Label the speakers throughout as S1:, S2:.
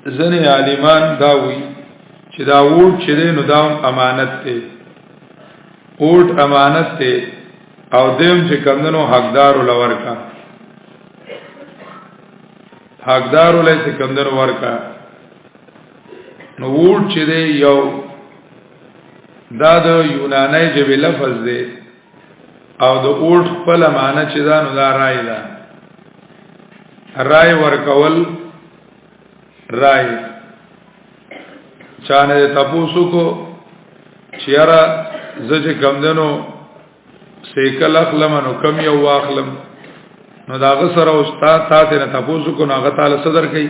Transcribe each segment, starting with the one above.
S1: ځنې عالمان دا وی چې دا ووټ چې دی نو دا امانت دی ووټ امانت دی او دیم چې کمدنو حقدارو لورکا حقدارو لای چې کمدنو ورکا نو ووټ چې دی یو دا د یونانی ژبې لفظ دی او د ووټ خپل معنی چې دا نو دا رای ده رای ورکول رای چانه تپوسو کو چیارا زج کمدنو سیکل اخلم نو کم یو واخلم نو داغه سره استاد تا ته تپوسو کو ناغه تعالی صدر کوي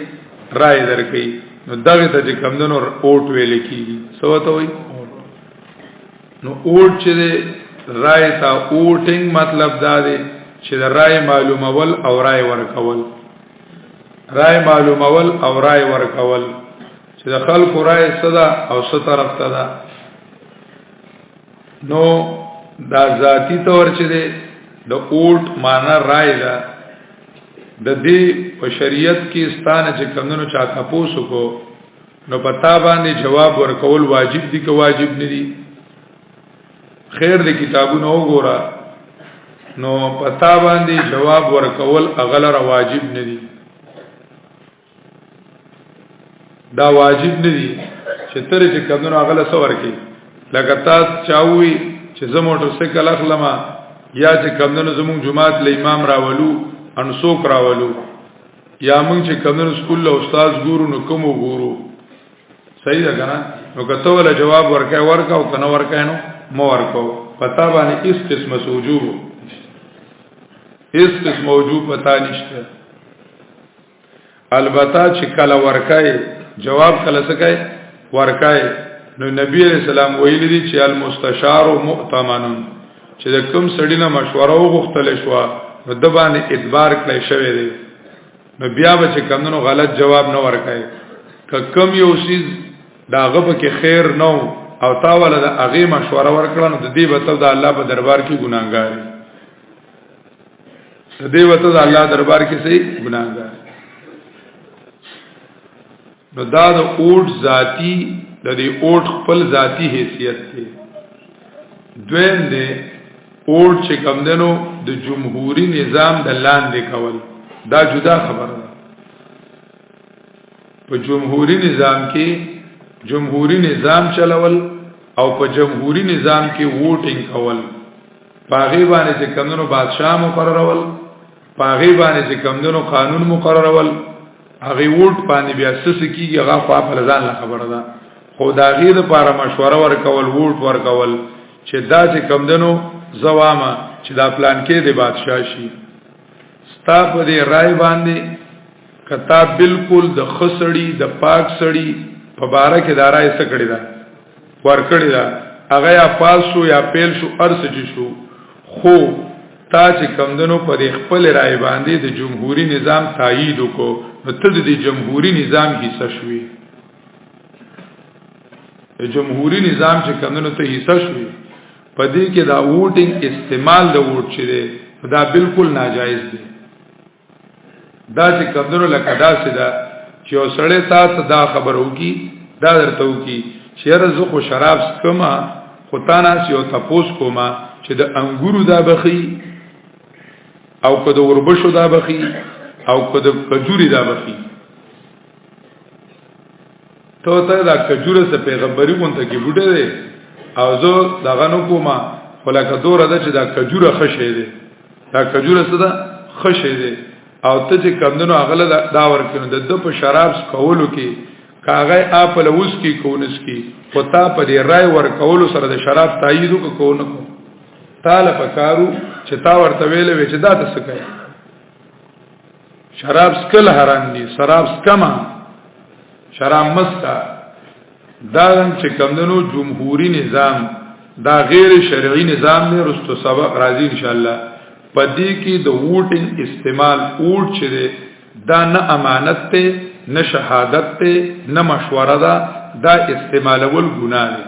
S1: رای در کوي نو دغه ته کمدنو اوټ ویل کیږي سو ته وي نو اوټ چې رای تا اوټینګ مطلب دا دی چې رای معلومول او رای ورکول رای معلومول او رای ورکول چې د خلکو رای صدا او څه طرف ته ده نو دا ذاتی طور چې د اوټ معنا رای ده د دې په شریعت کې ستانه چې کمونو چا تاسو کو نو پتا باندې جواب ورکول واجب دي که واجب نه دي خیر د کتابونو وګوره نو پتا باندې جواب ورکول اغلره واجب نه دي دا واجب نه دي چې تر چې کمونو اغله سور کې لکه تاسو چاوي چې زه موټر سایکل اخلم یا چې کمونو زموږ جماعت له امام راولو انسوک راولو یا موږ چې کمونو سکول له استاد ګورو نو کوم ګورو صحیح ده کنه نو کته ولا جواب ورکای ورکاو کنه ورکای نو مو ورکاو پتا باندې اس قسم سوجوب اس قسم وجوب پتا نشته البته چې کله ورکای جواب کله سکای ورکای نو نبی علیہ السلام ویل دي چې المستشار مؤتمن چې د کوم سړی نه مشوره وغوښتل شو نو د باندې اعتبار کړی شوی دی نو بیا به چې کمنو غلط جواب نه ورکای که کم یو سیز داغه په کې خیر نو او تا ول د هغه مشوره ورکړه نو د دې وته د الله په دربار کې ګناګار د دې وته د الله دربار کې سي ګناګار نو دا د اوټ ذاتی د دې اوټ خپل ذاتی حیثیت دی دویم دی اوټ چې کم دنو د جمهوریت نظام د لاندې کول دا جدا خبره ده په جمهوریت نظام کې جمهوری نظام چلول او په جمهوری نظام کې ووټینګ کول پاغي باندې چې کمونو بادشاہ مقررول پاغي باندې چې کمونو قانون مقررول هغه ووټ باندې بیا سس کیږي هغه په لزان خبره ده خدای لپاره مشوره ورکول ووټ ورکول چې دا چې کمونو زوامه چې دا پلان کې د بادشاہ شي ستا په دې رائے باندې کتا بالکل د خسړی د پاک سړی په باره کې دارای څه کړی دا ور کړی دا هغه یا پاس شو یا پیل شو ارس چې شو خو تا چې کمندنو په خپل رائے باندې د جمهوریت نظام تایید وکړو نو ته د جمهوریت نظام حصہ شوی د جمهوریت نظام چې کمندنو ته حصہ شوی په دې کې دا ووټینګ استعمال د ووټ چره دا بالکل ناجایز دی دا چې کمندنو لکه دا سدا چې اوسړې تاسو دا خبرو کی دا درته وکي چې رزق او شراب سکما خو تاسو یو تاسو کوما چې د انګورو دا بخي او کده وربشو دا بخي او کده کجوري دا بخي ته دا کجوره څخه پیغمبري مونته کې بوډه دی او زه دا غنو کوما ولکه دوره ده چې دا کجوره خشه دی دا کجوره څه ده خشه دی او ته چې کمندونو اغله دا ورکړو د په شراب کولو کې کاغه اپل اوس کې کونس کې پتا په دې رائے ورکولو سره د شراب تایید کوونه کو تعالی پکارو چې تا ورته ویلې چې دا څه کوي شراب سکل حرام دي شراب سکما شراب مسکا دا چې کمندونو جمهوریت نظام دا غیر شرعي نظام نه رستو سبق راځي ان شاء الله پدې کې د ووټینګ استعمال اوټ چې دا نه امانت ته نه شهادت ته نه مشوره ده دا استعمالول ګناه دی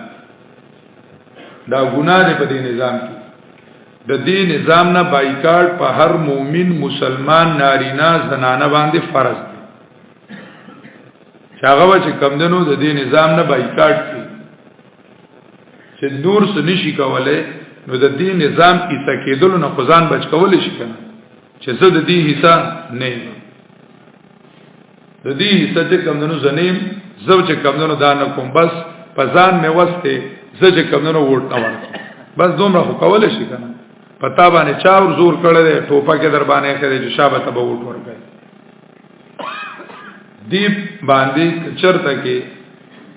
S1: دا ګناه دی په دې نظام کې د دې نظام نه بایکاټ په هر مؤمن مسلمان نارینه زنانه باندې فرض دی چاغه چې کم دنو د دې نظام نه بایکاټ کی چې نور څه نشي کولای نو د دې نظام ایسه کېدل نه خزان بچ کول شي کنه چې زه د دې حصہ نه د دې حصہ چې کم دنو زنیم زو چې کم دنو دان کوم بس پزان مې وسته زه چې کم دنو ووټ نه ورکړم بس دومره خو کول شي کنه پتا باندې چا ور زور کړل ټوپه کې در باندې کړي چې شابه ته ووټ ورکړي دی باندې چرته کې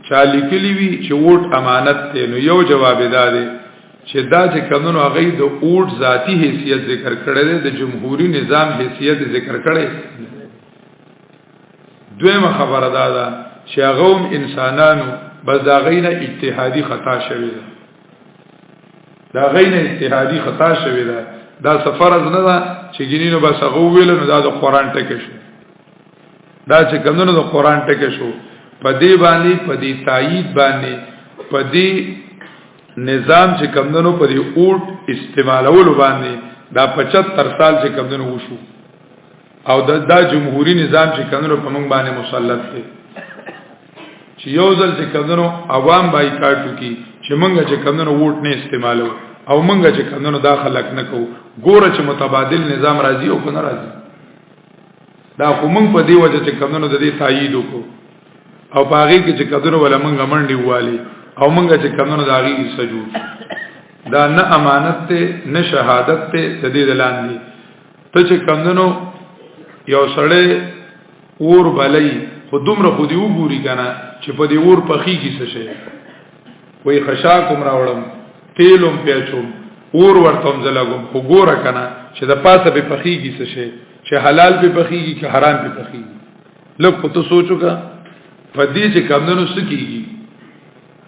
S1: چالي کلی وی چې ووټ امانت دی نو یو جواب دی چې دا چې قانون هغه د ووټ ذاتی حیثیت ذکر کړی دی د جمهوریت نظام حیثیت ذکر کړی دویمه خبره ده چې هغه انسانانو بس دا غینه اجتهادي خطا شوی ده دا غینه اجتهادي خطا شوی ده دا سفرز نه ده چې ګینینو بس هغه ویل نو دا د قران ټکی شو دا چې کمونو د قران ټکی شو په دې باندې په دې تایید باندې په دې نظام چې کمونو په دې اوټ استعمالولو باندې دا 75 سال چې کمونو وشو او دا جمهوریت نظام چې کمونو په موږ باندې مسلط دی چې یو ځل چې کمونو عوام بایکاټو کی چې موږ چې کمونو ووټ نه استعمالو او موږ چې کمونو داخلك نه کو ګوره چې متبادل نظام راځي او کنه راځي دا خو موږ په دې وجه چې کمونو د دې تایید وکړو او باغی کې چې کمونو ولا موږ منډي والی او موږ چې کمونو د هغه سجود دا نه امانت ته نه شهادت ته د دې دلاندې ته چې کمونو یو سړی اور بلای خو دومره خو دی وګوري کنه چې په دې اور پخې کې څه شي وای خشا کوم راوړم تیلوم پیچوم اور ورتم زلګم خو ګوره کنه چې د پاسه په پخې کې څه شي چې حلال په پخې کې که حرام په پخې لږ خو ته سوچو کا په دې چې کمندونو سکیږي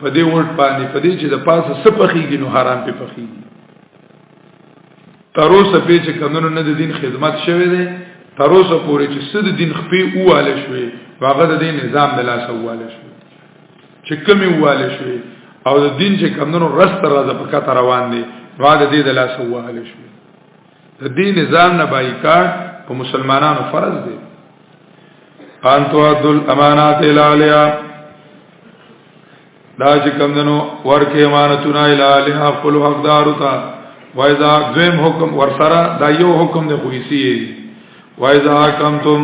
S1: په دې ورټ باندې په دې چې د پاسه څه پخېږي نو حرام په پخېږي تر اوسه په چې کمندونو نه د دین خدمت شوه دي تر اوسه پورې چې سد دین خپې واله شوې واغه د دین نظام د لاس واله شوې چې کمی واله شوې او د دین چې کمندونو رست راځه په کته روان دي واغه د دې د لاس واله شوې د دین نظام نه بایکاټ په مسلمانانو فرض دی انتو عدل امانات الالیا دا چې کمندونو ورکه امانتونه الالیا خپل حقدارو ته وایذا دویم حکم ورسره دا یو حکم دی خوېسی وایذا حکمتم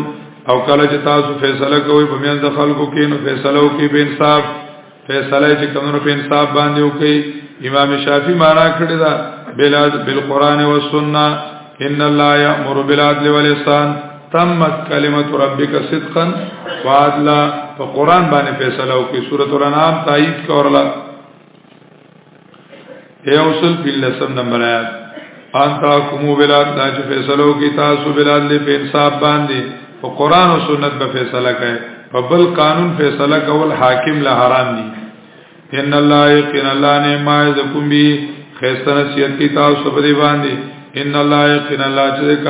S1: او کله چې تاسو فیصله کوئ په میاں د خلکو کې نو فیصله وکړئ په انصاف فیصله چې کومو په انصاف باندې وکړي امام شافعي معنا کړی دا بلاد بالقران والسنه ان الله یامر بالعدل والاحسان تمت کلمت ربک صدقا وعدلا په قران باندې فیصله وکړي سورۃ الانعام تایید کورلا اے اصل باللسم نمبر آیات انتا کومو بلاد دا چې فیصله وکړي تاسو بلاد په انصاف باندې په قران او سنت به فیصله کوي په بل قانون فیصله کول حاکم له حرام دي ان الله یقین الله نه ما ذکم بی خیستنه سیت کی تاسو په دی باندې ان الله یقین الله چې